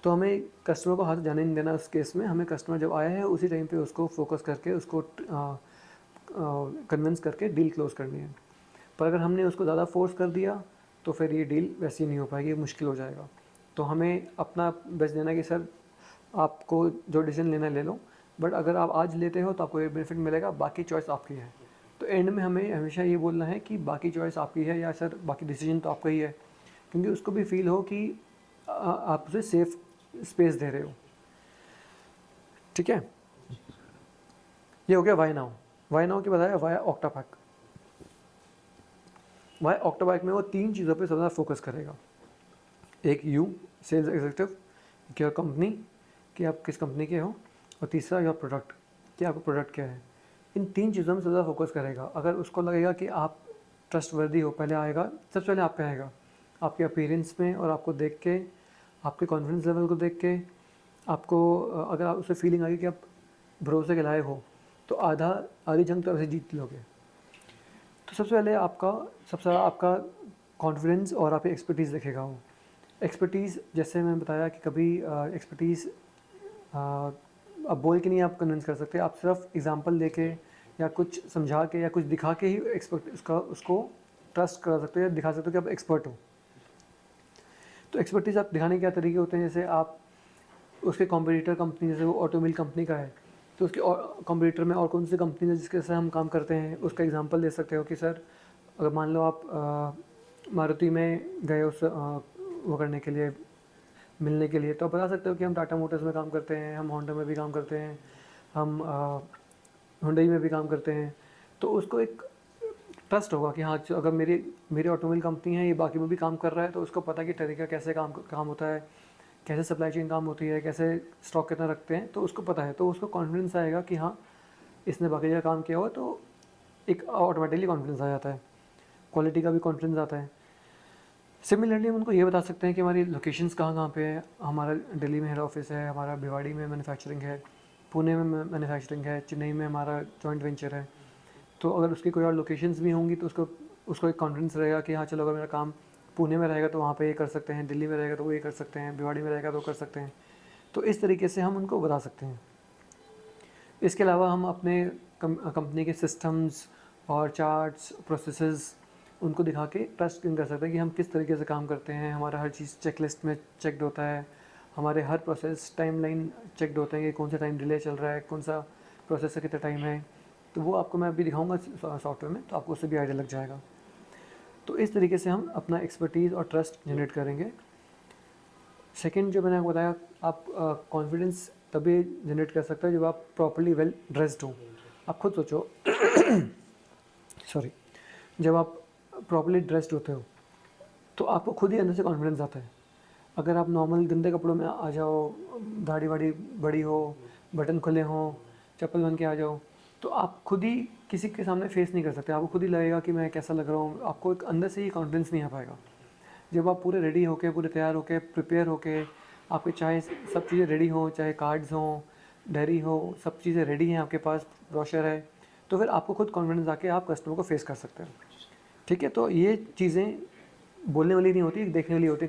तो हमें कस्टमर को हाथ जाने नहीं देना उस केस में। हमें कस्टमर जब आया है उसी टाइम पे उसको फोकस करके उसको कन्विंस करके डील क्लोज करनी है। पर अगर हमने उसको ज़्यादा फोर्स कर दिया तो फिर ये डील वैसी नहीं हो पाएगी, मुश्किल हो जाएगा। तो हमें अपना बेस्ट देना है कि सर आपको जो डिसीजन लेना है ले लो, बट अगर आप आज लेते हो तो आपको ये बेनिफिट मिलेगा, बाकी चॉइस आपकी है। तो एंड में हमें हमेशा ये बोलना है कि बाकी चॉइस आपकी है, या सर बाकी डिसीजन तो आपका ही है, क्योंकि उसको भी फील हो कि आप उसे सेफ स्पेस दे रहे हो। ठीक है, ये हो गया वाई नाउ। वाई नाउ की बताया वाई ऑक्टापैक। वाई ऑक्टापैक में वो 3 चीज़ों पे ज़्यादा फोकस करेगा। एक यू सेल्स एग्जीक्यूटिव, कि योर कंपनी, कि आप किस कंपनी के हो, और तीसरा योर प्रोडक्ट, कि आपका प्रोडक्ट क्या है। इन 3 चीज़ों में ज़्यादा फोकस करेगा। अगर उसको लगेगा कि आप ट्रस्टवर्दी हो, पहले आएगा, सबसे पहले आप पे आएगा, आपके अपीयरेंस में, और आपको देख के, आपके कॉन्फिडेंस लेवल को देख के, आपको अगर आप उसे फीलिंग आ गई कि आप भरोसे के लायक हो, तो आधी जंग तो ऐसे जीत लोगे। तो सबसे पहले आपका कॉन्फिडेंस और आपकी एक्सपर्टीज़ देखेगा वो। एक्सपर्टीज़, जैसे मैंने बताया कि कभी एक्सपर्टीज़ अब बोल के नहीं आप कन्विंस कर सकते, आप सिर्फ एग्जांपल देके या कुछ समझा के या कुछ दिखा के ही उसको ट्रस्ट करा सकते हो या दिखा सकते हो कि आप एक्सपर्ट हो। तो एक्सपर्टीज़ आप दिखाने के क्या तरीके होते हैं, जैसे आप उसके कॉम्पिटिटर कंपनी, जैसे वो ऑटोमोबाइल कंपनी का है, तो उसके कॉम्पिटिटर में और कौन सी कंपनी है जिसके साथ हम काम करते हैं, उसका एग्जांपल दे सकते हो कि सर अगर मान लो आप मारुति में गए उस वो करने के लिए, मिलने के लिए, तो आप बता सकते हो कि हम टाटा मोटर्स में काम करते हैं, हम होंडा में भी काम करते हैं, हम हुंडई में भी काम करते हैं। तो उसको एक ट्रस्ट होगा कि हाँ अगर मेरी ऑटोमोबाइल कंपनी है, ये बाकी में भी काम कर रहा है, तो उसको पता कि तरीका कैसे काम होता है, कैसे सप्लाई चेन काम होती है, कैसे स्टॉक कितना रखते हैं, तो उसको पता है। तो उसको कॉन्फिडेंस आएगा कि हाँ इसने बाकी जगह काम किया हुआ, तो एक ऑटोमेटिकली कॉन्फिडेंस आ जाता है, क्वालिटी का भी कॉन्फिडेंस आता है। सिमिलरली हम उनको ये बता सकते हैं कि हमारी लोकेशंस कहाँ पे है। हमारा दिल्ली में हेड ऑफिस है, हमारा भिवाड़ी में मैन्युफैक्चरिंग है, पुणे में मैन्युफैक्चरिंग है, चेन्नई में हमारा जॉइंट वेंचर है। तो अगर उसकी कोई और लोकेशंस भी होंगी तो उसको एक कॉन्फिडेंस रहेगा कि हाँ चलो अगर मेरा काम पुणे में रहेगा तो वहाँ पे ये कर सकते हैं, दिल्ली में रहेगा तो वो ये कर सकते हैं, भिवाड़ी में रहेगा तो कर सकते हैं। तो इस तरीके से हम उनको बता सकते हैं। इसके अलावा हम अपने कंपनी के सिस्टम्स और चार्ट्स, प्रोसेसेस उनको दिखा के ट्रस्ट कर सकते हैं कि हम किस तरीके से काम करते हैं। हमारा हर चीज़ चेकलिस्ट में चेकड होता है, हमारे हर प्रोसेस टाइमलाइन चेकड होते हैं कि कौन सा टाइम डिले चल रहा है, कौन सा प्रोसेस का कितना टाइम है। तो वो आपको मैं अभी दिखाऊंगा सॉफ्टवेयर में, तो आपको उससे भी आइडिया लग जाएगा। तो इस तरीके से हम अपना एक्सपर्टीज़ और ट्रस्ट जनरेट करेंगे। सेकंड जो मैंने आपको बताया, आप कॉन्फिडेंस तभी जनरेट कर सकते हो जब आप प्रॉपर्ली वेल ड्रेस्ड हो। आप खुद सोचो सॉरी, जब आप प्रॉपर्ली ड्रेस्ड होते हो तो आपको खुद ही अंदर से कॉन्फिडेंस आता है। अगर आप नॉर्मल गंदे कपड़ों में आ जाओ, दाढ़ी वाड़ी बड़ी हो, बटन खुले हों, चप्पल बन के आ जाओ, तो आप खुद ही किसी के सामने फेस नहीं कर सकते। आपको खुद ही लगेगा कि मैं कैसा लग रहा हूँ, आपको एक अंदर से ही कॉन्फिडेंस नहीं आ पाएगा। जब आप पूरे रेडी होके, पूरे तैयार होके, प्रिपेयर होके, आपके चाहे सब चीज़ें रेडी हों, चाहे कार्ड्स हों, डायरी हो, सब चीज़ें रेडी हैं आपके पास, ब्रोशर है, तो फिर आपको खुद कॉन्फिडेंस आके आप कस्टमर को फेस कर सकते हो। ठीक है, तो ये चीज़ें बोलने वाली नहीं होती, देखने वाली होती।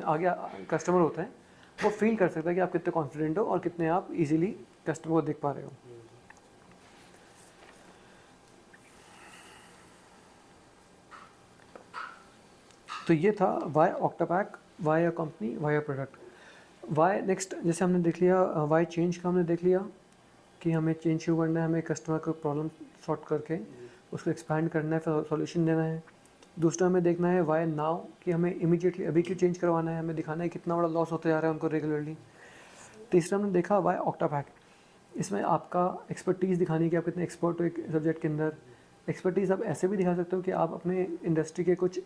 आगे कस्टमर होता है, वो फील कर सकता है कि आप कितने कॉन्फिडेंट हो और कितने आप इजीली कस्टमर को देख पा रहे हो। तो ये था why Octapack, why a company, why a product. Why next, जैसे हमने देख लिया वाई चेंज का, हमने देख लिया कि हमें चेंज क्यों करना है, हमें कस्टमर को प्रॉब्लम सॉर्ट करके उसको एक्सपैंड करना है, फिर सॉल्यूशन देना है। दूसरा हमें देखना है वाई नाउ, कि हमें इमीडिएटली अभी क्यों चेंज करवाना है, हमें दिखाना है कितना बड़ा लॉस होता जा रहा है उनको रेगुलरली। तीसरा हमने देखा वाई ऑक्टापैक, इसमें आपका एक्सपर्टीज़ दिखानी है कि आप कितने एक्सपर्ट हो एक सब्जेक्ट के अंदर। एक्सपर्टीज़ आप ऐसे भी दिखा सकते हो कि आप अपने इंडस्ट्री के कुछ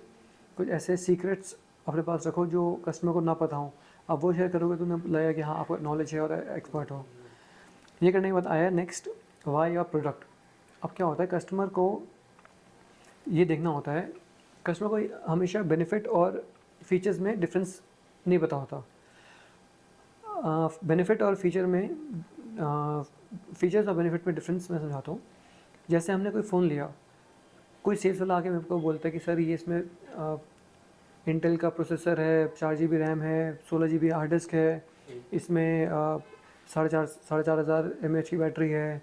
ऐसे सीक्रेट्स अपने पास रखो जो कस्टमर को ना पता हो। आप वो शेयर करोगे तो उन्हें लगेगा कि हाँ आपको नॉलेज है और एक्सपर्ट हो। ये करने के बाद आया नेक्स्ट वाई योर प्रोडक्ट। अब क्या होता है, कस्टमर को ये देखना होता है, कस्टमर को हमेशा बेनिफिट और फीचर्स में डिफरेंस नहीं पता होता। बेनिफिट और फीचर में फीचर्स और बेनिफिट में डिफरेंस मैं समझाता हूँ। जैसे हमने कोई फ़ोन लिया, कोई सेल्स वाला आके मेरे को बोलता है कि सर ये इसमें इंटेल का प्रोसेसर है, 4 GB रैम है, 16 GB हार्ड डिस्क है, इसमें 4,500 mAh की बैटरी है,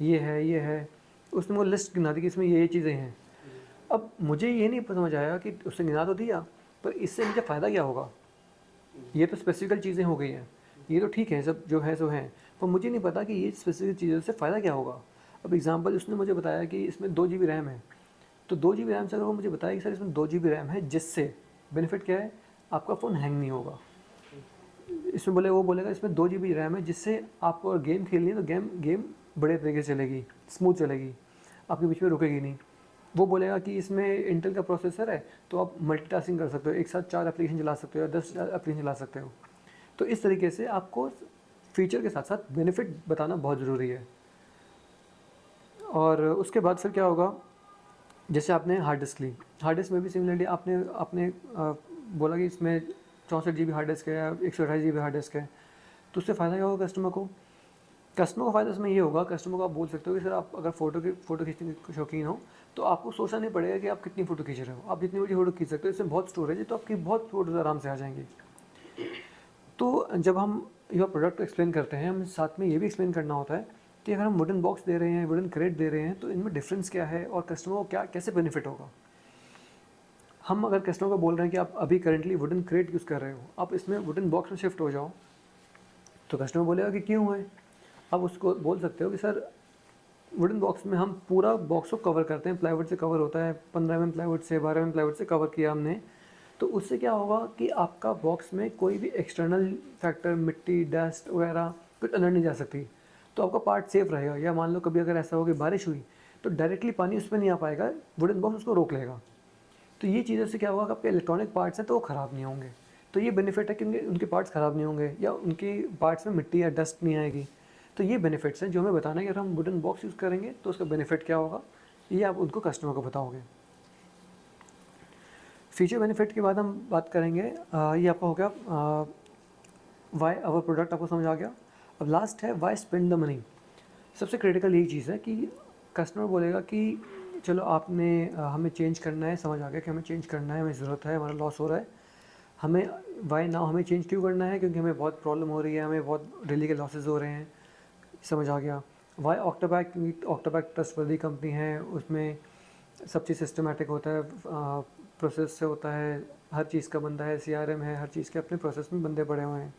ये है। उसने वो लिस्ट गिना दी कि इसमें ये चीज़ें हैं। अब मुझे ये नहीं समझ आया कि उसने गिना तो दिया, पर इससे मुझे फ़ायदा क्या होगा। ये तो स्पेसिफिकल चीज़ें हो गई हैं, ये तो ठीक है, सब जो है सो हैं, पर मुझे नहीं पता कि ये स्पेसिफिक चीज़ों से फ़ायदा क्या होगा। अब एग्जांपल उसने मुझे बताया कि इसमें 2 GB रैम है, तो 2 GB रैम से अगर वो मुझे बताया कि सर इसमें 2 GB रैम है, जिससे बेनिफिट क्या है, आपका फ़ोन हैंग नहीं होगा। इसमें वो बोलेगा इसमें 2 GB रैम है, जिससे आप अगर गेम खेलिए तो गेम बड़े तरीके से चलेगी, स्मूथ चलेगी, आपके बीच में रुकेगी नहीं। वो बोलेगा कि इसमें इंटेल का प्रोसेसर है, तो आप मल्टीटास्किंग कर सकते हो, एक साथ 4 एप्लीकेशन चला सकते हो या 10 एप्लीकेशन चला सकते हो। तो इस तरीके से आपको फीचर के साथ साथ बेनिफिट बताना बहुत ज़रूरी है। और उसके बाद फिर क्या होगा, जैसे आपने हार्ड डिस्क ली, हार्ड डिस्क में भी सिमिलरली आपने बोला कि इसमें 64 GB हार्ड डिस्क है या 128 GB हार्ड डिस्क है, तो उससे फ़ायदा क्या होगा कस्टमर को। कस्टमर को फ़ायदा इसमें ये होगा, कस्टमर को आप बोल सकते हो कि सर आप अगर फ़ोटो खींचने के शौकीन हो, तो आपको सोचना नहीं पड़ेगा कि आप कितनी फ़ोटो खींच रहे हो, आप जितनी बड़ी फ़ोटो खींच सकते हो, इसमें बहुत स्टोरेज है, तो आपकी बहुत फ़ोटोज़ आराम से आ जाएंगी। तो जब हम योर प्रोडक्ट को एक्सप्लेन करते हैं, हमें साथ में ये भी एक्सप्लेन करना होता है कि अगर हम वुडन बॉक्स दे रहे हैं, वुडन क्रेट दे रहे हैं, तो इनमें डिफरेंस क्या है और कस्टमर को कैसे बेनिफिट होगा। हम अगर कस्टमर को बोल रहे हैं कि आप अभी करंटली वुडन क्रेट यूज़ कर रहे हो, आप इसमें वुडन बॉक्स में शिफ्ट हो जाओ, तो कस्टमर बोलेगा कि क्यों है। आप उसको बोल सकते हो कि सर वुडन बॉक्स में हम पूरा बॉक्स को कवर करते हैं, प्लाईवुड से कवर होता है, 15 mm प्लाईवुड से, 12 mm प्लाईवुड से कवर किया हमने, तो उससे क्या होगा कि आपका बॉक्स में कोई भी एक्सटर्नल फैक्टर, मिट्टी, डस्ट वगैरह कुछ अंदर नहीं जा सकती, तो आपका पार्ट सेफ रहेगा। या मान लो कभी अगर ऐसा हो कि बारिश हुई, तो डायरेक्टली पानी उस पर नहीं आ पाएगा, वुडन बॉक्स उसको रोक लेगा। तो ये चीज़ों से क्या होगा कि आपके इलेक्ट्रॉनिक पार्ट्स हैं तो वो ख़राब नहीं होंगे। तो ये बेनिफिट है कि उनके पार्ट्स ख़राब नहीं होंगे या उनके पार्ट्स में मिट्टी या डस्ट नहीं आएगी। तो ये बेनिफिट्स हैं जो हमें बताना है कि अगर हम वुडन बॉक्स यूज़ करेंगे तो उसका बेनिफिट क्या होगा, ये आप उनको कस्टमर को बताओगे। फीचर बेनिफिट के बाद हम बात करेंगे, ये आपका हो गया वाई आवर प्रोडक्ट, आपको समझ आ गया। अब लास्ट है वाई स्पेंड द मनी। सबसे क्रिटिकल यही चीज़ है कि कस्टमर बोलेगा कि चलो आपने हमें चेंज करना है, समझ आ गया कि हमें चेंज करना है, हमें ज़रूरत है, हमारा लॉस हो रहा है, हमें वाई नाउ हमें चेंज क्यों करना है, क्योंकि हमें बहुत प्रॉब्लम हो रही है, हमें बहुत डेली के लॉसेस हो रहे हैं, समझ आ गया। वाई ऑक्टापैक, क्योंकि ऑक्टापैक ट्रस्टवर्दी कंपनी है, उसमें सब चीज़ सिस्टमेटिक होता है, प्रोसेस से होता है, हर चीज़ का बंदा है, CRM है, हर चीज़ के अपने प्रोसेस में बंदे पड़े हुए हैं।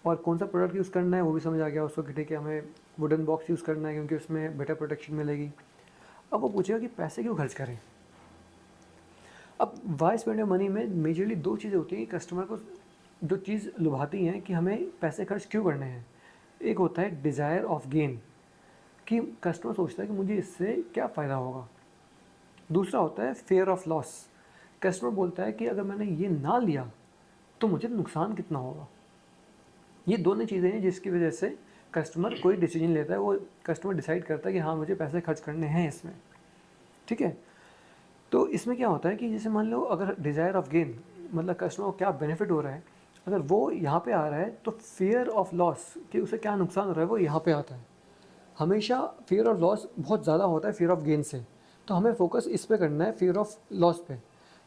और कौन सा प्रोडक्ट यूज़ करना है वो भी समझ आ गया उसको कि ठीक है हमें वुडन बॉक्स यूज़ करना है क्योंकि उसमें बेटर प्रोटेक्शन मिलेगी। अब वो पूछेगा कि पैसे क्यों खर्च करें। अब वाई स्पेंड योर मनी में मेजरली 2 चीज़ें होती हैं, कस्टमर को जो चीज़ लुभाती हैं कि हमें पैसे खर्च क्यों करने हैं। एक होता है डिज़ायर ऑफ गेन, कि कस्टमर सोचता है कि मुझे इससे क्या फ़ायदा होगा। दूसरा होता है फेयर ऑफ लॉस। कस्टमर बोलता है कि अगर मैंने ये ना लिया तो मुझे नुकसान कितना होगा। ये दोनों चीज़ें हैं जिसकी वजह से कस्टमर कोई डिसीजन लेता है, वो कस्टमर डिसाइड करता है कि हाँ मुझे पैसे खर्च करने हैं इसमें, ठीक है। तो इसमें क्या होता है कि जैसे मान लो अगर डिज़ायर ऑफ गेन मतलब कस्टमर को क्या बेनिफिट हो रहा है, अगर वो यहाँ पे आ रहा है तो फियर ऑफ लॉस कि उसे क्या नुकसान हो रहा है वो यहाँ पे आता है। हमेशा फियर ऑफ लॉस बहुत ज़्यादा होता है फियर ऑफ गेन से, तो हमें फोकस इस पे करना है, फियर ऑफ लॉस पे।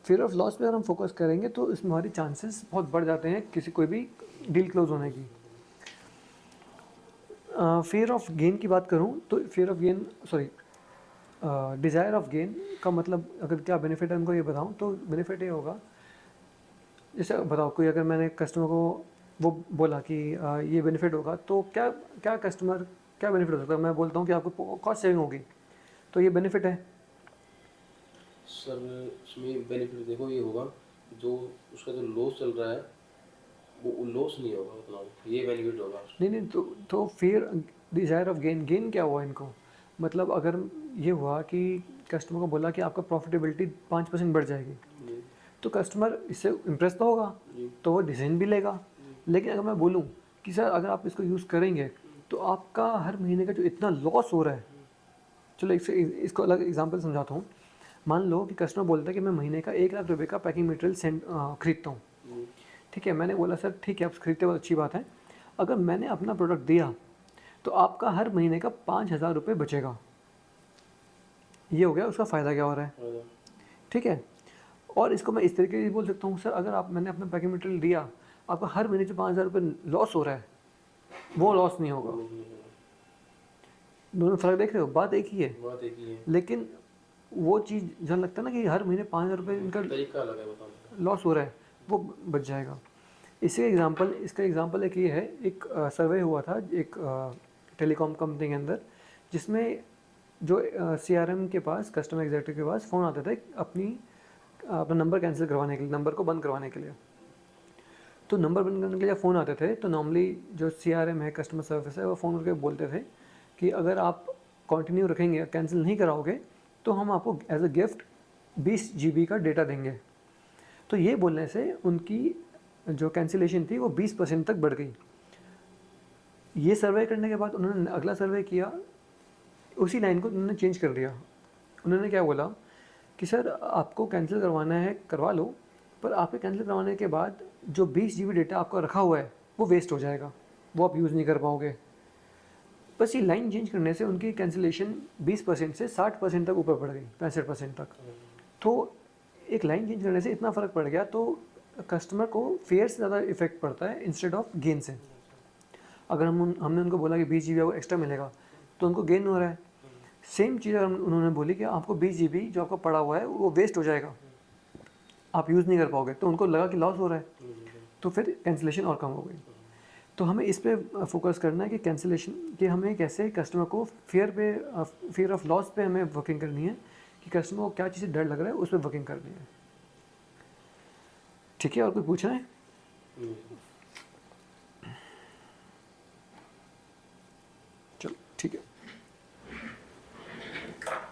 फियर ऑफ लॉस पे अगर हम फोकस करेंगे तो इसमें हमारी चांसेस बहुत बढ़ जाते हैं किसी कोई भी डील क्लोज होने की। फियर ऑफ गेन की बात करूँ तो fear of gain sorry desire of gain का मतलब अगर क्या बेनिफिट है उनको ये बताऊँ तो बेनिफिट ये होगा, जैसे बताओ कोई अगर मैंने कस्टमर को वो बोला कि ये बेनिफिट होगा तो क्या क्या कस्टमर क्या बेनिफिट हो सकता है, मैं बोलता हूँ कि आपको कॉस्ट सेविंग होगी तो ये बेनिफिट है। सर इसमें बेनिफिट देखो ये होगा, जो उसका जो लॉस चल रहा है वो लॉस नहीं होगा उतना, ये बेनिफिट होगा। नहीं नहीं, तो फिर डिज़ायर ऑफ गेन, गेन क्या हुआ इनको, मतलब अगर ये हुआ कि कस्टमर को बोला कि आपका प्रॉफिटेबिलिटी 5% बढ़ जाएगी जी तो कस्टमर इससे इम्प्रेस तो होगा, जी तो वो डिसीजन भी लेगा। लेकिन अगर मैं बोलूँ कि सर अगर आप इसको यूज़ करेंगे तो आपका हर महीने का जो इतना लॉस हो रहा है, चलो इसको अलग एग्जांपल समझाता हूँ। मान लो कि कस्टमर बोलता है कि मैं महीने का 1 लाख रुपए का पैकिंग मटेरियल खरीदता हूँ, जी ठीक है। मैंने बोला सर ठीक है आप खरीदते हो अच्छी बात है, अगर मैंने अपना प्रोडक्ट दिया तो आपका हर महीने का 5,000 रुपये बचेगा। ये हो गया उसका फ़ायदा क्या हो रहा है, फ़ायदा। ठीक है। और इसको मैं इस तरीके से भी बोल सकता हूँ, सर अगर आप मैंने अपना पैकिंग मटेरियल दिया, आपका हर महीने जो 5,000 रुपये लॉस हो रहा है वो लॉस नहीं होगा। नहीं होगा। दोनों फ़र्क देख रहे हो, बात एक ही है, बात एक ही है, लेकिन वो चीज़ जहाँ लगता है ना कि हर महीने 5,000 रुपये इनका तरीका अलग है बताने का। लॉस हो रहा है वो बच जाएगा। इसका एग्जांपल एक ये है, एक सर्वे हुआ था एक टेलीकॉम कंपनी के अंदर, जिसमें जो सीआरएम के पास कस्टमर एग्जीक्यूटिव के पास फ़ोन आते थे अपना नंबर कैंसिल करवाने के लिए, नंबर को बंद करवाने के लिए। तो नंबर बंद करने के लिए फ़ोन आते थे तो नॉर्मली जो सीआरएम है कस्टमर सर्विस है वो फ़ोन करके बोलते थे कि अगर आप कंटिन्यू रखेंगे कैंसिल नहीं कराओगे तो हम आपको एज अ गिफ्ट 20 GB का डेटा देंगे। तो ये बोलने से उनकी जो कैंसिलेशन थी वो 20% तक बढ़ गई। ये सर्वे करने के बाद उन्होंने अगला सर्वे किया, उसी लाइन को उन्होंने चेंज कर दिया। उन्होंने क्या बोला कि सर आपको कैंसिल करवाना है करवा लो, पर आपके कैंसिल करवाने के बाद जो 20 GB डेटा आपका रखा हुआ है वो वेस्ट हो जाएगा, वो आप यूज़ नहीं कर पाओगे। बस ये लाइन चेंज करने से उनकी कैंसिलेशन 20% से 60% तक ऊपर बढ़ गई, 65% तक। तो एक लाइन चेंज करने से इतना फ़र्क पड़ गया, तो कस्टमर को फेयर से ज़्यादा इफेक्ट पड़ता है इंस्टेड ऑफ गेन से। अगर हमने उनको बोला कि 20 GB आपको एक्स्ट्रा मिलेगा तो उनको गेन हो रहा है। सेम चीज़ अगर उन्होंने बोली कि आपको 20 GB जो आपका पड़ा हुआ है वो वेस्ट हो जाएगा, आप यूज़ नहीं कर पाओगे, तो उनको लगा कि लॉस हो रहा है, तो फिर कैंसिलेशन और कम हो गई। तो हमें इस पे फोकस करना है कि कैंसिलेशन कि हमें कैसे कस्टमर को फियर ऑफ लॉस पे हमें वर्किंग करनी है, कि कस्टमर को क्या चीज़ डर लग रहा है उस पर वर्किंग करनी है, ठीक है। और कोई पूछना है? चलो ठीक है।